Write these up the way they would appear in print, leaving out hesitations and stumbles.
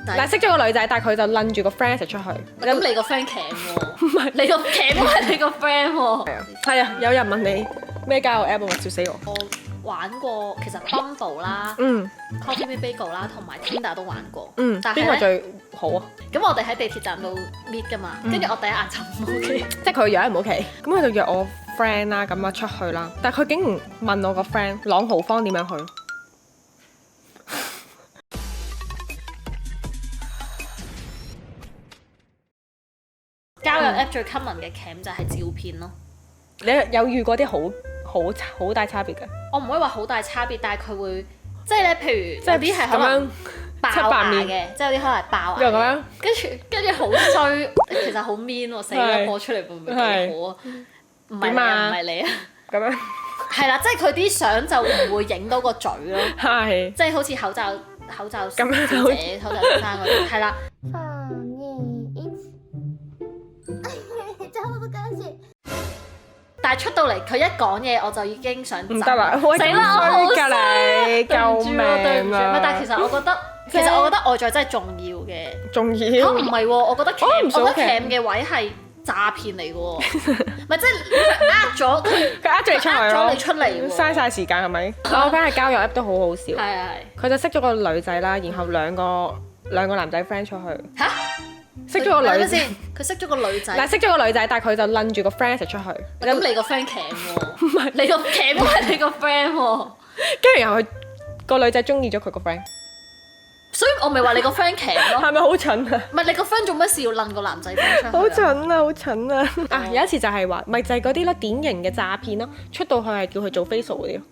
但係識咗個女仔，但係佢就撚住個 friend 一齊出去。咁你個 friend 鉗喎？唔係你個鉗都係你個 friend 喎。係啊，有人問你咩交友 app 啊？笑死我！我玩過其實 Bumble 啦、Coffee Me Bagel 啦，同埋 Tinder 都玩過。但係邊個最好啊？咁我哋喺地鐵站度 meet 㗎嘛，跟住我第一眼就唔 OK。即係佢約唔 OK，咁佢就約我 friend 啦，咁啊出去啦。但係佢竟然問我個 friend 朗豪坊點樣去？交友 app 最 common 嘅 cam 就係照片咯。你有遇過啲好大差別嘅？我唔可以話好大差別，但係佢會即係咧，譬如有啲係可咁樣能爆七八牙面嘅，即係有啲可能係爆又咁樣牙嘅，跟住好衰，其實好 mean 喎，死啦播出嚟會唔會幾好啊？唔係你啊，唔係你啊，咁樣係啦，即係佢啲相就唔會影到個嘴咯，係即係好似口罩小咁樣姐、口罩先生嗰啲，係啦。但係出到嚟佢一講嘢我就已經想走唔得啦，死啦！我好㗎你，救命對唔住，啊！但係其實我覺得外在真係重要嘅。仲要唔係喎，我覺得唔數 cam 嘅位係詐騙嚟嘅喎，咪即係呃咗佢呃咗你出嚟咯，呃咗你出嚟喎嘥晒時間係咪？我 friend 係交友 app 都好好笑，係佢就識咗個女仔啦，然後兩個男仔 friend 出去，嚇識咗個女仔，先，佢識咗個女仔。嗱識咗個女仔，但係佢就撚住個 friend 一齊出去，咁你個 friend cam 喎？唔係你個 cam 都係你個 friend 喎，跟住然後佢個女仔中意咗佢個 friend，所以我咪話你個 friend cam 咯。係咪好蠢啊？唔係你個 friend 做乜事要撚個男仔 friend 出去啊？好蠢啊！好蠢啊！啊有一次就係話，咪就係嗰啲咯，典型嘅詐騙咯，出到去係叫佢做 facial 嗰啲咯。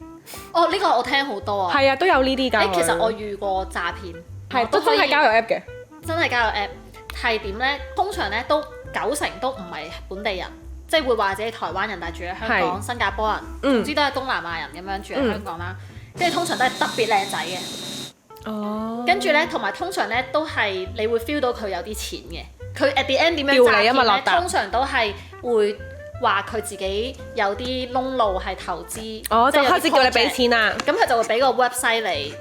哦，呢個我聽好多啊。係啊，都有呢啲㗎。其實我遇過詐騙，係都真係交友 app 嘅。真係交友 app 係點咧？通常咧都90%都唔係本地人，即係會話自己台灣人，但係住喺香港、新加坡人，總之都係東南亞人咁樣住喺香港啦。跟住通常都係特別靚仔嘅。哦。跟住咧，同埋通常咧都係你會 feel 到佢有啲錢嘅。佢 at the end 點樣吊你啊嘛詐騙咧？落搭通常都係會話佢自己有啲窿路係投資，哦，就即係有啲開始叫你俾 project 錢啦。咁佢就會俾個 website 你，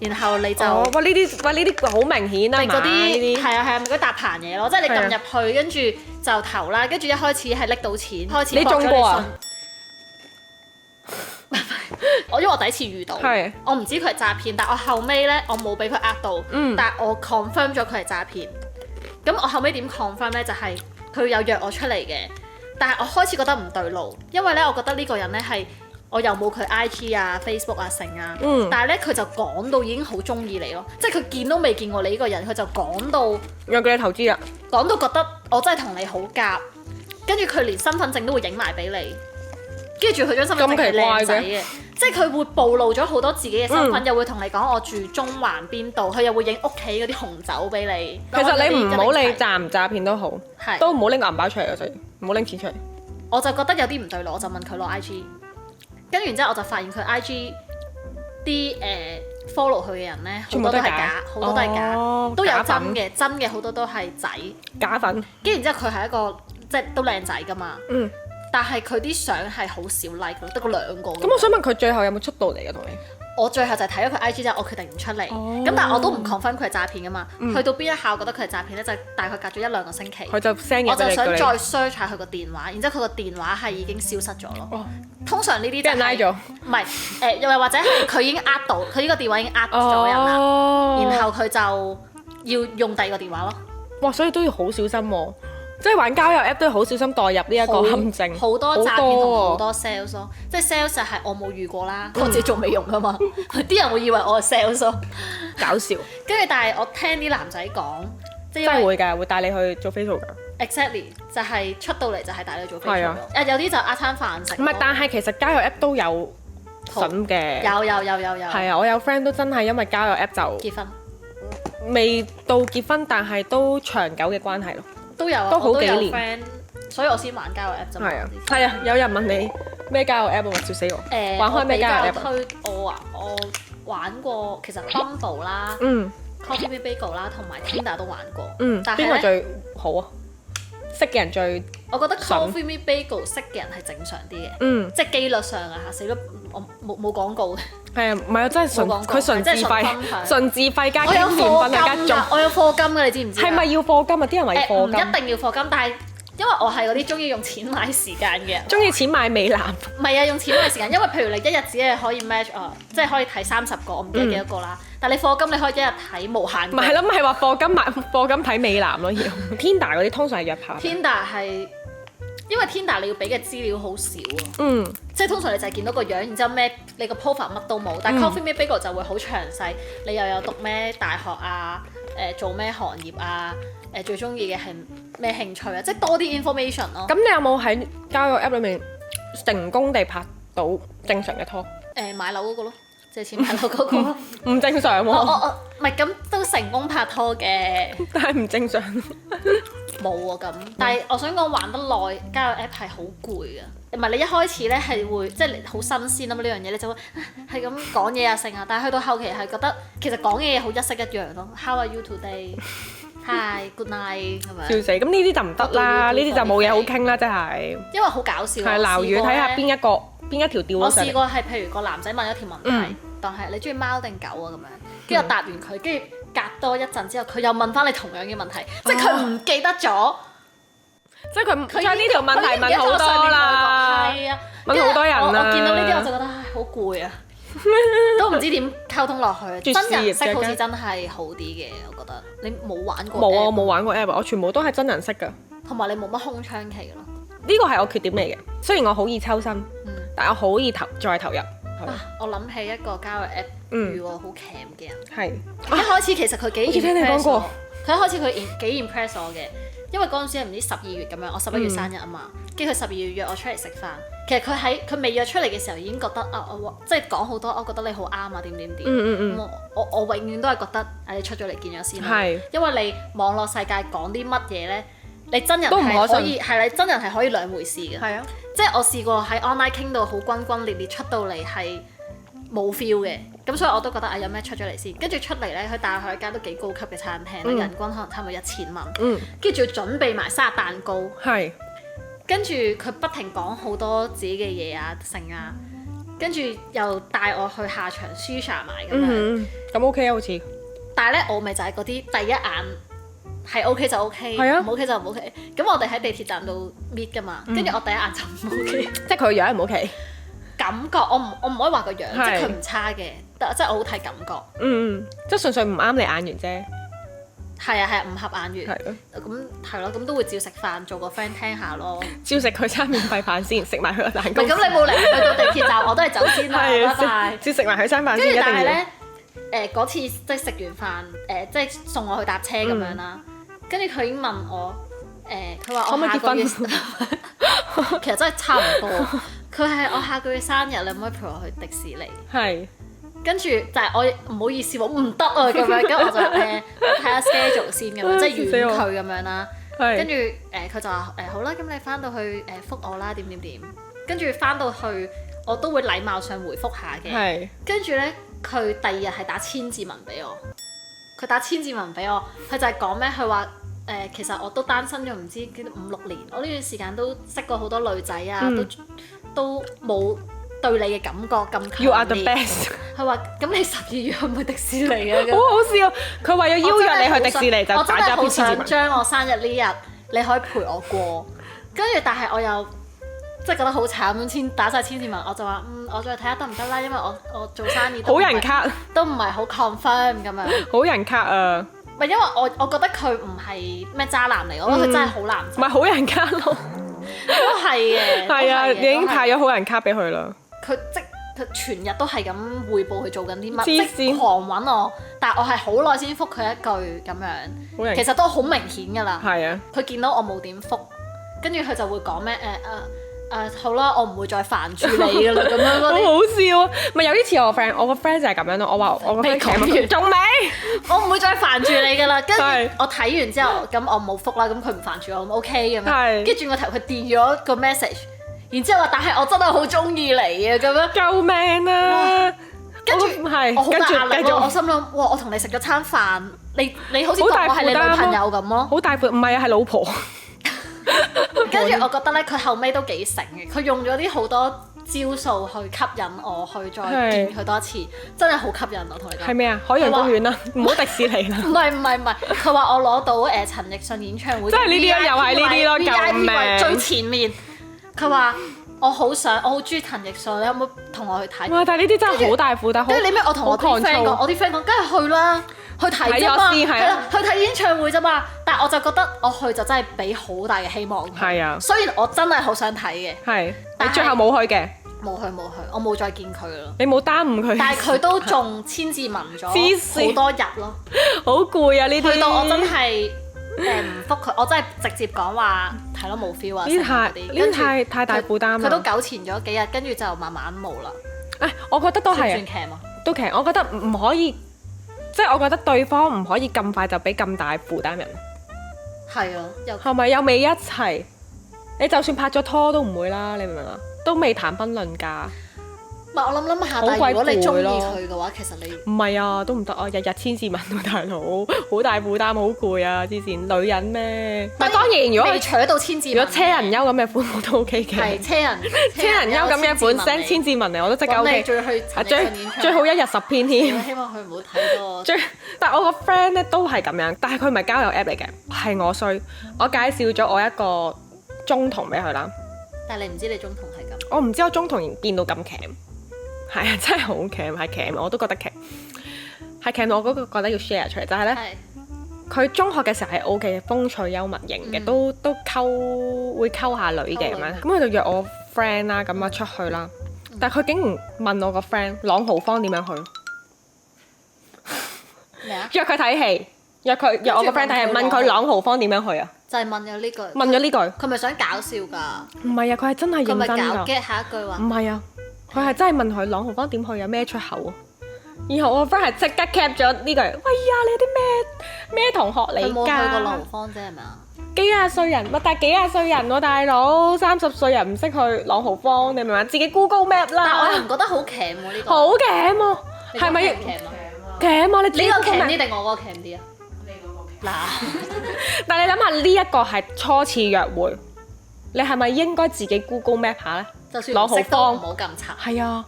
然後你就哇呢啲好明顯啊嘛，咪嗰呢啲啲係啊，咪嗰啲搭棚嘢咯，即係你撳入去，跟住就投啦，跟住一開始係拎到錢，開始你中過啊？因為我第一次遇到，我唔知佢係詐騙，但我後尾咧我冇俾佢呃到，但係我 confirm 咗佢係詐騙。咁我後尾點 confirm 咧？就係佢有約我出嚟嘅，但係我開始覺得唔對路，因為咧我覺得呢個人咧係我又冇佢 IG 啊、Facebook 啊、成啊，但係咧佢就講到已經好中意你咯，即係佢見都未見過你呢個人，佢就講到有叫你投資啊，講到覺得我真係同你好夾，跟住佢連身份證都會影埋俾你，跟住佢張身份證係靚仔嘅，即係佢會暴露咗好多自己嘅身份，又會同你講我住中環邊度，佢又會影屋企嗰啲紅酒俾你。其實你唔好理詐唔詐騙都好，係都唔好拎個銀包出嚟啊！所以唔好拎錢出嚟。我就覺得有啲唔對路，我就問佢攞 IG，跟住然之後我就發現佢 IG 啲follow 佢嘅人咧，好多都係假，好多都係假，都有真嘅好多都係仔假粉。跟住然之後佢係一個即係都靚仔噶嘛。但係佢啲相係好少 like 咯，得個2個。咁我想問佢最後有冇出到嚟啊？同你？我最後就係睇咗佢 IG 之後，我決定唔出嚟。咁但係我都唔 confirm 佢係詐騙噶嘛。去到邊一下，我覺得佢係詐騙咧，就大概隔咗1-2個星期。佢就 send 嘢我就俾你想再 search 下佢個電話，然之後佢個電話係已經消失咗咯。通常呢啲俾人拉咗。唔係又或者係佢已經呃到，佢呢個電話已經呃咗人啦。然後佢就要用第二個電話咯。哇！所以都要好小心喎。即係玩交友 app 都要好小心代入呢一個陷阱，好多詐騙同好多 sales 咯，即係 sales 就係我冇遇過啦，我自己做美容噶嘛，啲人會以為我係 sales 咯，搞笑。跟住但係我聽啲男仔講，即係真係會㗎，會帶你去做 facial 㗎。Exactly 就係出到嚟就係帶你去做 facial 咯，有啲就呃餐飯食。唔係，但係其實交友 app 都有筍嘅。有。係啊，我有 friend 都真係因為交友 app 就結婚，未到結婚，但係都長久嘅關係咯。都有，都好幾年 friend，所以我先玩交友 app 啫嘛。係啊，有人問你咩交友 app 啊？笑死我！玩開咩交友 app 啊？我玩過其實 Bumble 啦、Coffee Me Bagel 啦，同埋 Tinder 都玩過。但係邊個最好啊？識嘅人最，我覺得 Coffee Me Bagel 識嘅人係正常啲嘅，即係機率上啊嚇，死都我冇廣告嘅。係啊，唔係啊，真係佢純自費，純自費加經驗分加總話我有課金嘅，你知唔知？係咪要課金啊？啲人話要課金。唔一定要課金，但係因為我係嗰啲中意用錢買時間嘅人。中意錢買美男。唔係啊，用錢買時間，因為譬如你一日只係可以 match 即係可以睇30個，我唔記得幾多個啦。但係你課金你可以一日睇無限個。唔係咯，唔係話課金睇美男咯要。Tinder 嗰啲通常係約炮。Tinder 係因為 Tinder 你要俾嘅資料好少啊。即係通常你就係見到個樣，然之後咩你個 profile 乜都冇，但係 Coffee Meets Bagel 就會好詳細，你又有讀咩大學啊，做咩行業啊，最中意嘅係咩興趣啊，即係多啲 information 咯。咁你有冇喺交友 app 裏面成功地拍到正常嘅拖？買樓嗰個咯，借錢買樓嗰個咯。唔正常喎。我唔係咁都成功拍拖嘅，但係唔正常。冇喎咁。但係我想講玩得耐交友 app 係好攰㗎。唔係你一開始咧係會即係好新鮮啊嘛呢樣嘢，你就會係咁講嘢啊成啊，但係去到後期係覺得其實講嘅嘢好一式一樣咯。How are you today? Hi, good night 咁樣。笑死！咁呢啲就唔得啦，呢啲就冇嘢好傾啦，真係。因為好搞笑。係鬧語睇下邊一條掉咗上嚟。我試過係譬如個男仔問一條問題，但係你中意貓定狗啊咁樣，跟住我答完佢，跟住隔多一陣之後，佢又問翻你同樣嘅問題，即係佢唔記得咗。即係佢將呢條問題問好多啦，係啊，問好多人啦。我見到呢啲我就覺得唉好攰啊，都唔知點溝通落去。真人識好似真係好啲嘅，我覺得。你冇玩過？冇啊，我冇玩過 app，我全部都係真人識㗎。同埋你冇乜空窗期咯。呢個係我缺點嚟嘅，雖然我好易抽身，但係我好易再投入。我諗起一個交友 app 遇過好 cam 嘅人。係。一開始其實佢幾 impress 我，佢一開始佢幾 impress 我嘅。因為嗰陣時係唔知12月咁樣，我11月生日啊嘛，跟住佢12月約我出嚟食飯。其實佢未約出嚟嘅時候已經覺得即係講好多，我覺得你好啱啊點點點。我永遠都係覺得你出咗嚟見咗先啦。因為你網絡世界講啲乜嘢咧，你真人係可以係你真人係可以兩回事嘅。係啊，即係我試過喺 online 傾到好轟轟烈烈，出到嚟係冇 feel 嘅。咁所以我都覺得有咩出咗嚟先，跟住出嚟咧，佢帶我去一間都幾高級嘅餐廳，人均可能差唔多1000蚊，跟住仲要準備埋生日蛋糕，跟住佢不停講好多自己嘅嘢啊成啊，跟住又帶我去下場 Shisha 埋咁樣，咁 OK 啊好似，但係咧我咪就係嗰啲第一眼係 OK 就 OK，唔 OK 就唔 OK，咁我哋喺地鐵站度 meet 噶嘛，跟住我第一眼就唔 OK，即係佢樣唔 OK。感覺我唔可以話個樣，即係佢唔差嘅，即係我好睇感覺。即係純粹唔啱你眼緣啫。係啊，唔合眼緣。係咯。咁係咯，咁都會照食飯，做個 friend 聽下咯。照食佢餐免費飯先，食埋佢個蛋糕。咁你冇嚟去到地鐵站，我都係走先啦，拜拜。照食埋佢餐飯先一定要。跟住但係咧，嗰次即係食完飯，即係送我去搭車咁樣啦。跟住佢已經問我，佢話我下個月，其實真係差唔多。佢係我下個月生日，你可唔可以陪我去迪士尼？係。跟住就係我唔好意思喎，唔得啊咁樣，跟住我就睇下 schedule 先咁樣，即係遠佢咁樣啦。跟住佢就話好啦，咁你翻到去覆我啦，點點點。跟住翻到去我都會禮貌上回覆下嘅。係。跟住咧，佢第二日係打千字文俾我。佢打千字文俾我，佢就係講咩？佢話其實我都單身咗唔知5、6年，我呢段時間都識過好多女仔啊，都冇對你嘅感覺咁強烈。You are the best。佢話：咁你12月去唔去迪士尼啊？好好笑！佢話要邀約你去迪士尼，就打咗一篇千字文。我真係好想將我生日呢日你可以陪我過，跟住但係我又即係覺得好慘咁，打晒千字文，我就話我再睇下得唔得啦，因為我做生意好人卡都唔係好 confirm 咁樣。好人卡啊！唔係因為我覺得佢唔係咩渣男嚟，我覺得佢真係好男仔。唔係好人卡咯。都係嘅，係啊，已經派咗好人卡俾佢啦。佢全日都係咁匯報佢做緊啲乜，即狂揾我，但係我係好耐先覆佢一句咁樣，其實都好明顯㗎啦。係啊，佢見到我冇點覆，跟住佢就會講咩好啦，我唔會再煩住你㗎啦咁樣嗰啲。好好笑啊！咪有啲似我個 friend 就係咁樣咯。我話我個 friend 講完仲未，我唔會再煩住你㗎啦。跟住我睇完之後，咁我冇覆啦，咁佢唔煩住我，咁 OK 咁樣。跟住轉個頭，佢 delete 咗個 message，然之後話：但係我真係好中意你啊！咁樣救命啊！跟住我好大壓力咯。我心諗：哇！我同你食咗餐飯，你好似當我係你女朋友咁咯。好大負，唔係啊，係老婆。跟住我覺得咧，佢後尾都幾醒嘅，佢用咗啲好多招數去吸引我去再見佢多一次，真係好吸引我同你講。係咩啊？海洋公園啦，唔好迪士尼啦。唔係，佢話我攞到陳奕迅演唱會，即係呢啲咯，又係呢啲咯，救命！最前面，佢話我好中意陳奕迅，你有冇同我去睇？哇！但係呢啲真係好大負擔，跟住你咩？我同我啲 friend 講，我啲 friend 講，梗係去啦，去睇啫嘛，係啦，去睇演唱會啫嘛。但係我就覺得我去就真係俾好大嘅希望。係啊，雖然我真係好想睇嘅。係，你最後冇去嘅。冇去，我冇再見佢啦。你冇耽誤佢。但係佢都仲千字文咗好多日咯。好攰啊！呢啲去到我真係唔覆佢，我真係直接講話係咯冇 feel 啊。呢啲太大負擔啦。佢都糾纏咗幾日，跟住就慢慢冇啦。我覺得都係。算劇嘛？都劇，我覺得唔可以，即係我覺得對方唔可以咁快就俾咁大負擔人。係啊，係咪又未一齊？你就算拍咗拖都唔會啦，你明唔明啊？都未談婚論嫁。唔係我諗下，但係如果你中意佢嘅話，其實你唔係啊，都唔得啊，日日千字文啊，大佬，好大負擔，好攰啊！之前女人咩？當然，如果你扯到千字文，如果車人優咁嘅款我都 OK 嘅。係車人優咁嘅款 send 千字文嚟我都即刻 OK。最好一日10篇添。希望佢唔好睇多。但係我個 friend 咧都係咁樣，但係佢唔係交友 app 嚟嘅，係我衰，我介紹咗我一個中童俾佢啦。但係你唔知你中童係咁。我唔知我中童變到咁鉗，係啊，真係好鉗，係鉗，我都覺得鉗，係鉗到我嗰個覺得要 share 出嚟，就係咧，佢中學嘅時候係 OK 嘅，風趣幽默型嘅，都會溝下女嘅咁樣，咁佢就約我 friend 啦，咁啊出去啦，但係佢竟然問我個 friend 朗豪坊點樣去？咩啊？約佢睇戲，約我個 friend 睇戲，問佢朗豪坊點樣去啊？就係問咗呢句。問咗呢句。佢咪想搞笑㗎？唔係啊，佢係真係認真㗎。佢咪搞 get 下一句話？唔係啊，佢係真係問佢朗豪坊點去啊？咩出口啊？然後我個 friend 係即刻 cap 咗呢句。喂呀，你有啲咩同學嚟㗎？佢冇去過朗豪坊啫係咪啊？幾廿歲人，但係幾廿歲人喎，大佬30歲人唔識去朗豪坊，你明唔明？自己 Google Map 啦。但我又唔覺得好鉗喎呢個。好鉗喎，係咪？鉗啊！你呢個鉗啲定我嗰個鉗啲啊？嗱，但係你諗下呢一個係初次約會，你係咪應該自己 Google Map 下咧？就算唔識都唔好咁查。係啊，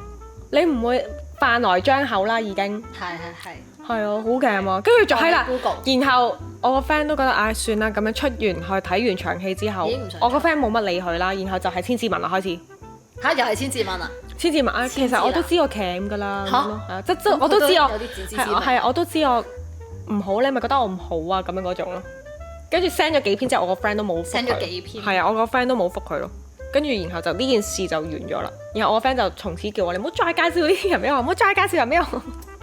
你唔會飯來張口啦已經。係啊，好勁啊！跟住就係啦，然後我個 friend 都覺得唉算啦，咁樣出完去睇完場戲之後，我個 friend 冇乜理佢啦，然後就係千字文啦開始。嚇，又係千字文啊？千字文啊，其實我都知我鉗㗎啦，即我都知我係我都知我。唔好你咪覺得我唔好啊咁樣嗰種咯，跟住 send 咗幾篇之後，我個 friend 都冇覆佢。send 咗幾篇？係啊，我個 friend 都冇覆佢咯。跟住然後就呢件事就完咗啦。然後我個 friend 就從此叫我你唔好再介紹呢啲人俾我，唔好再介紹人俾我。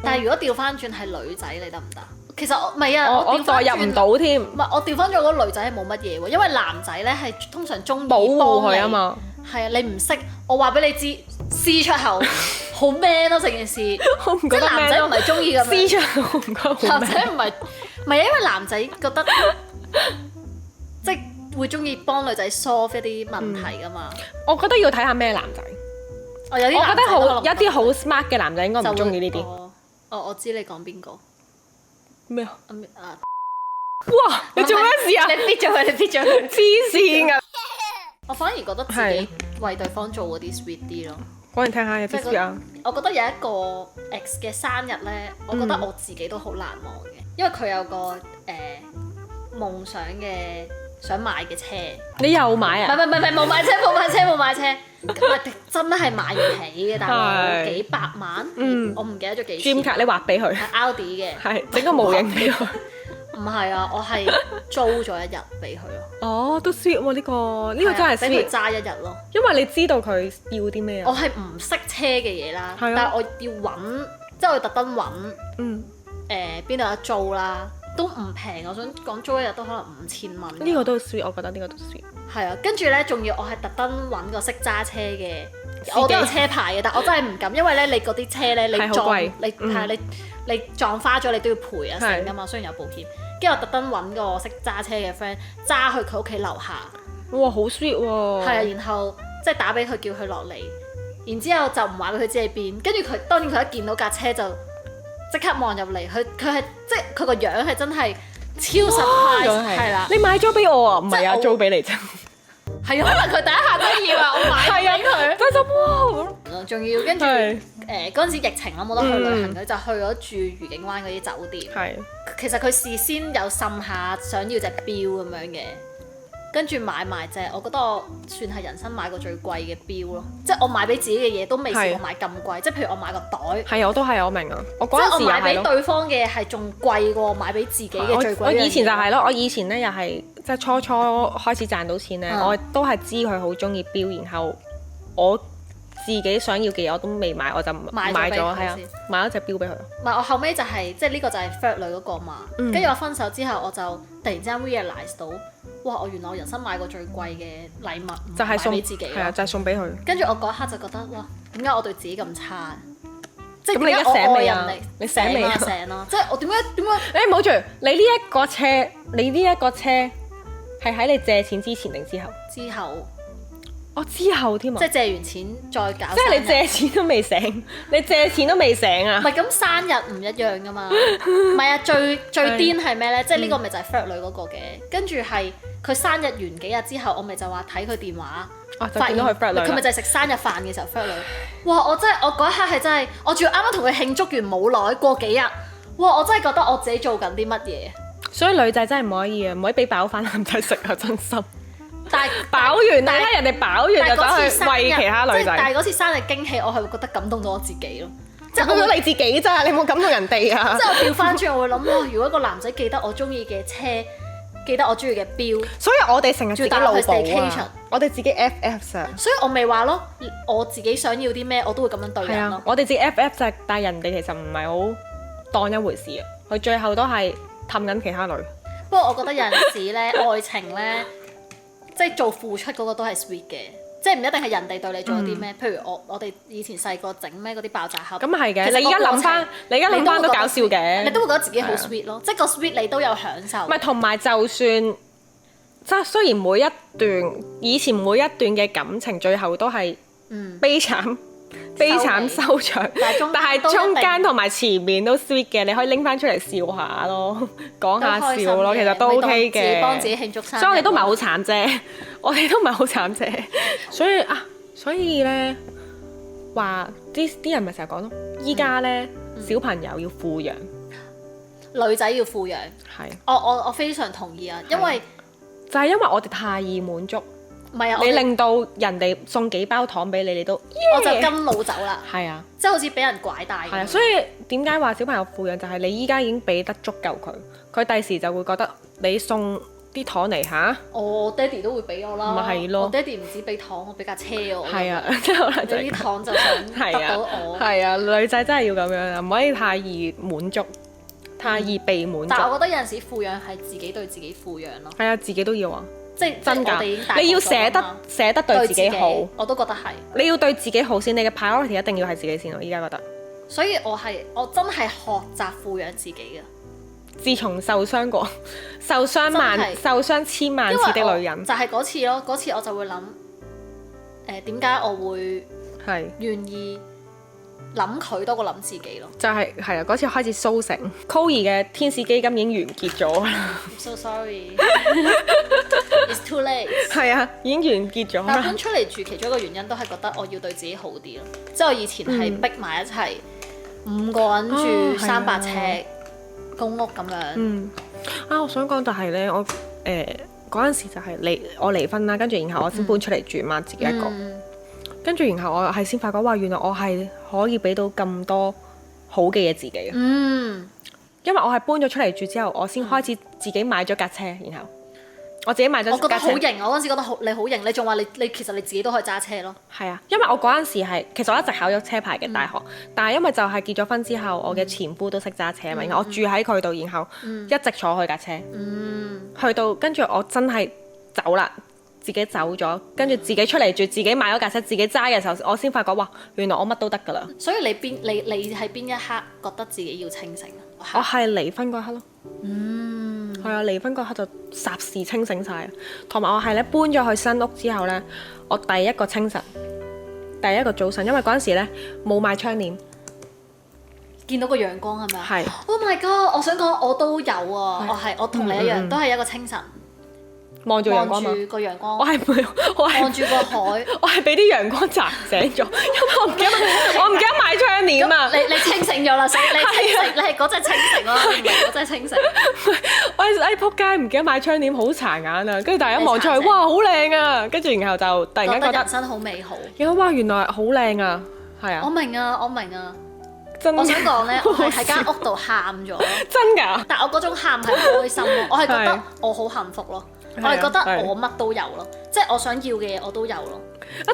但係如果調翻轉係女仔，你得唔得？其實我唔係啊，我代入唔到添。唔係我調翻咗嗰個女仔係冇乜嘢喎，因為男仔咧係通常中意保護佢啊嘛。係啊，你唔識，我話俾你知，撕出口好 man 咯成件事。我唔覺得 man 咯。男仔唔係中意咁樣。撕出口唔覺得好 man。男仔唔係因為男仔覺得即係會中意幫女仔 solve 一啲問題噶嘛。我覺得要睇下咩男仔。我覺得有啲好 smart 嘅男仔應該唔中意呢啲。我知你講邊個？咩啊？哇！你做咩事啊？你逼咗佢，黐線啊！我反而覺得自己為對方做嗰啲 sweet 啲咯。講嚟聽下有啲 sweet 啊！我覺得有一個 ex 嘅生日咧，我覺得我自己都好難忘嘅，因為佢有個夢想嘅想買嘅車。你又買啊？唔係冇買車，真係買唔起嘅，大佬幾百萬。我唔記得咗幾錢。Dream 卡你畫俾佢。係 Audi 嘅。係整個模型俾佢。唔係啊，我係租咗一日俾佢咯。哦，都 sweet 喎呢個真係 sweet。俾佢揸一日咯。因為你知道佢要啲咩啊？我係唔識車嘅嘢啦，但係我要揾，即係我要特登揾。邊度有得租啦？都唔平，我想講租一日都可能5000蚊。呢個都 sweet，我覺得呢個都 sweet。係啊，跟住咧，仲要我係特登揾個識揸車嘅，我都有車牌嘅，但我真係唔敢，因為咧你嗰啲車咧，你撞你撞花咗，你都要賠啊成噶嘛，雖然有保險。跟住我特登揾個識揸車嘅 friend 揸去佢屋企樓下。哇，好 sweet 喎！係啊，然後即係打俾佢叫佢落嚟，然之後就唔話俾佢知喺邊。跟住佢當然佢一見到架車就即刻望入嚟，佢係即係佢個樣係真係超 surprise，係啦。你買咗俾我啊？唔係啊，租俾你啫。係啊，可能佢第一下真係以為我買俾佢，真心哇！仲要跟住嗰陣時疫情啦，冇得去旅行，佢就去咗住愉景灣嗰啲酒店。係，其實佢事先有滲下想要隻錶咁樣嘅。跟住買埋隻，我覺得我算係人生買過最貴嘅錶咯。即係我買俾自己嘅嘢都未試過買咁貴。即係譬如我買個袋，係我都係我明啊。我嗰陣時即係我買俾對方嘅係仲貴過買俾自己嘅最貴。我以前就係咯，我以前咧又係即係初開始賺到錢咧，我都係知佢好中意錶，然後我自己想要嘅嘢我都未買，我就買咗，係啊，買咗隻錶俾佢。唔係我後尾就係即係呢個就係 flirt 女嗰個嘛。跟住我分手之後，我就突然之間 realize 到。哇！我原來我人生買過最貴嘅禮物，就係送俾自己，係啊，就係送俾佢。跟住我嗰刻就覺得，哇！點解我對自己咁差？即係咁你而家醒未啊？你醒未啊？醒啦！即係我點解？誒，冇住！你呢一個車係喺你借錢之前定之後？之後。哦，之後添啊！即係借完錢再搞。即係你借錢都未醒，你借錢都未醒啊！唔係咁生日唔一樣噶嘛？唔係啊，最癲係咩咧？即係呢個咪就係 flirt 女嗰個嘅，跟住係佢生日完幾日之後，我咪就話睇佢電話，發現到佢 flirt 女，佢咪就係食生日飯嘅時候 flirt 女。哇！我嗰一刻係真係，我仲要啱啱同佢慶祝完冇耐，過幾日，哇！我真係覺得我自己做緊啲乜嘢。所以女仔真係唔可以啊，唔可以俾飽飯男仔食啊！真心。但係飽完，但係人哋飽完就走去餵其他女仔。但係嗰次生日驚喜，我係會覺得感動到我自己咯。即係感動你自己咋，你冇感動人哋啊！即係我調翻轉，我會諗哇，如果個男仔記得我中意嘅車，記得我中意嘅錶，所以我哋成日自己腦補啊，我哋自己 FF 啊。所以我咪話咯，我自己想要啲咩，我都會咁樣對人咯。我哋自己 FF 就係，但係人哋其實唔係好當一回事啊。佢最後都係氹緊其他女。不過我覺得有陣時咧，愛情咧。即係做付出嗰個都係 sweet 嘅，即係唔一定係人哋對你做咗啲咩。譬如我哋以前細個整咩嗰啲爆炸盒，咁係嘅。你而家諗翻都搞笑嘅，你都會覺得自己好 sweet 咯。即係個 sweet 你都有享受。唔係同埋就算即係雖然以前每一段嘅感情最後都係悲慘收場，但係中間同埋前面都 sweet 嘅，你可以拎翻出嚟笑下咯，講下笑咯，其實都 OK 嘅。自己幫自己慶祝生日，所以我哋都唔係好慘啫，所以咧話啲人咪成日講咯，依家咧小朋友要富養，女仔要富養，係我非常同意啊，因為就係因為我哋太易滿足。唔係啊！你令到人哋送幾包糖俾你，你都我就跟老走啦。係啊，即係好似俾人拐帶。係啊，所以點解話小朋友富養就係你依家已經俾得足夠佢，佢第時就會覺得你送啲糖嚟嚇。我爹哋都會俾我啦。咪係咯，我爹哋唔止俾糖，我俾架車我。係啊，即係可能就啲糖就想得到我。係啊，女仔真係要咁樣，唔可以太易滿足，太易被滿足。但係我覺得有陣時富養係自己對自己富養咯。係啊，自己都要啊。即係真㗎，你要捨得對自己好，我都覺得係。你要對自己好先，你嘅 priority 一定要係自己先。我依家覺得，所以我真係學習富養自己嘅。自從受傷千萬次的女人，就係嗰次咯。嗰次我就會諗，點解我會願意諗佢多過諗自己咯？就係啊！嗰次開始甦醒 Chloe 嘅天使基金已經完結咗啦。So sorry. It's too late。係啊，已經完結咗。但搬出嚟住，其中一個原因都係覺得我要對自己好啲咯。即係我以前係逼埋一齊，5個人住300尺公屋咁樣。我想講就係咧，我嗰陣時就係我離婚啦，跟住然後我先搬出嚟住嘛，自己一個。跟住然後我係先發覺，哇！原來我係可以俾到咁多好嘅嘢自己啊。因為我係搬咗出嚟住之後，我先開始自己買咗架車，然後。我自己買咗架車，我覺得好型。我嗰陣時覺得你好型，你仲話你其實你自己都可以揸車咯。係啊，因為我嗰陣時係其實我一直考咗車牌嘅大學，但係因為就係結咗婚之後，我嘅前夫都識揸車嘛，然後我住喺佢度，然後一直坐佢架車，去到跟住我真係走啦，自己走咗，跟住自己出嚟住，自己買咗架車，自己揸嘅時候，我先發覺哇，原來我乜都得㗎啦。所以你喺邊一刻覺得自己要清醒啊？我係離婚嗰刻咯。係啊，離婚嗰刻就霎時清醒晒，同埋我係咧搬咗去新屋之後咧，我第一個清晨，第一個早晨，因為嗰陣時咧冇買窗簾，見到個陽光係咪啊？係。Oh my god！我想講我都有啊，我同你一樣，都係一個清晨，望住陽光嘛。望住個陽光。我係望住個海。我係俾啲陽光擲醒咗，因為我唔記得買窗簾啊！你清醒咗啦，所以你清醒，你係嗰隻清醒咯，唔係嗰隻清醒。我仆街唔記得買窗簾，好殘眼啊！跟住大家望出去，哇好靚啊！跟住然後就突然間覺得人生好美好。哇原來好靚啊！係啊！我明啊！真我想講咧，我係喺間屋度喊咗。真㗎？但我嗰種喊係開心咯，我係覺得我好幸福咯，我係覺得我乜都有咯，即係我想要嘅嘢我都有咯。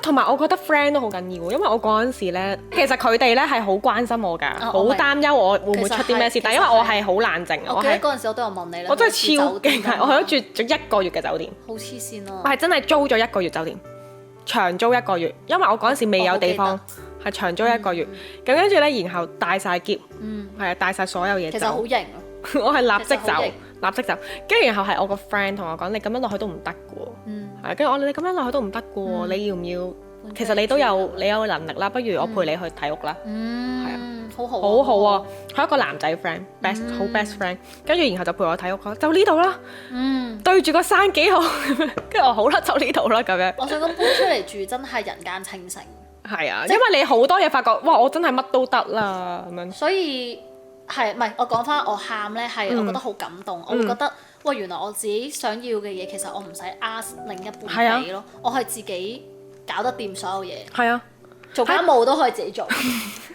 同埋我覺得 friend 都好緊要，因為我嗰陣時咧，其實佢哋咧係好關心我㗎，好擔憂我會唔會出啲咩事。但因為我係好冷靜，我記得嗰陣時我都有問你咧。我真係超勁，我去咗住咗1個月嘅酒店。好黐線咯！我係真係租咗1個月酒店，長租1個月，因為我嗰陣時未有地方。係長租1個月，咁跟住咧，然後帶晒篋，係啊，帶晒所有嘢走。其實好型啊！我係立即走，跟住然後係我個 friend 同我講：你咁樣落去都唔得嘅喎。係，跟住我你咁樣落去都唔得嘅喎，你要唔要？其實你都有能力啦，不如我陪你去睇屋啦。係啊，好好，好好啊！佢係一個男仔 friend，好 best friend。跟住然後就陪我睇屋，就呢度啦。對住個山幾好，跟住我好啦，就呢度啦咁樣。我想講搬出嚟住真係人間清醒。係啊，因為你好多嘢發覺，哇！我真係乜都得啦咁樣。所以係唔係？我講翻我喊咧，係我覺得好感動。我會覺得，哇！原來我自己想要嘅嘢，其實我唔使 ask 另一半俾咯，我係自己搞得掂所有嘢。係啊，做家務都可以自己做，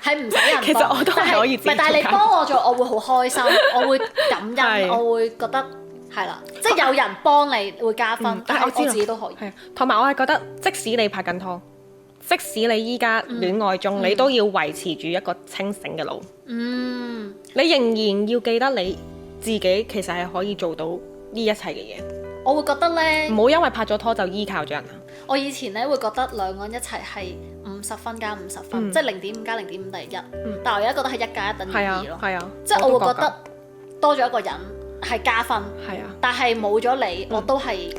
係唔使人幫。其實我都係可以自己做。但係你幫我做，我會好開心，我會感恩，我會覺得係啦，即係有人幫你會加分。但係我自己都可以。係，同埋我係覺得，即使你拍緊拖。即使你依家戀愛中，你都要維持住一個清醒嘅腦。你仍然要記得你自己其實係可以做到呢一切嘅嘢。我會覺得呢，唔好因為拍咗拖就依靠咗人。我以前呢會覺得兩個人一齊係50分加50分，即係0.5加0.5等於1。但係我而家覺得係1加1等於2咯。係啊，即係我會覺得多咗一個人係加分。係啊，但係冇咗你，我都係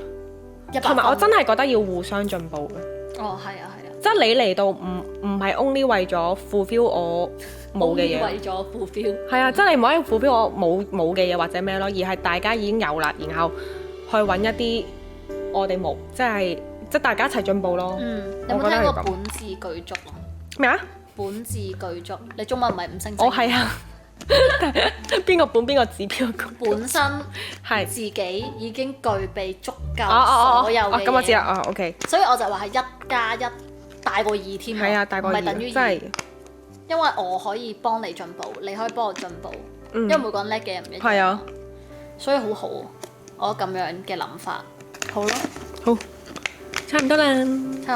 100分。同埋我真係覺得要互相進步嘅。哦，係啊。即係你嚟到唔係 only 為咗 fulfill 我冇嘅嘢，為咗 fulfill 係啊，即係你唔可以 fulfill 我冇嘅嘢或者咩咯，而係大家已經有啦，然後去揾一啲我哋冇，即係大家一齊進步咯。有冇聽過本自具足啊？咩啊？本自具足，你中文唔係5星星？我係啊。邊個本邊個字邊個？本身係自己已經具備足夠所有嘅嘢。咁我知啦。OK。所以我就話係1加1。大過2添，係啊，大過2，唔係等於2。因為我可以幫你進步，你可以幫我進步，因為每個人叻嘅嘢唔一樣。係啊，所以好好，我咁樣嘅諗法，好咯，好，差唔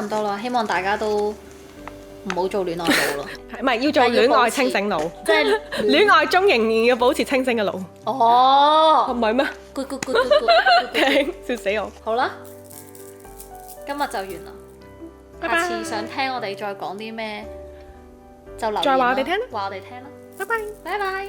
多啦，希望大家都唔好做戀愛腦咯，唔係要做戀愛清醒腦，即係戀愛中仍然要保持清醒嘅腦。哦，唔係咩？Good，笑死我。好啦，今日就完啦。下次想聽我哋再講啲咩，就留言啦，話我哋聽啦，拜拜。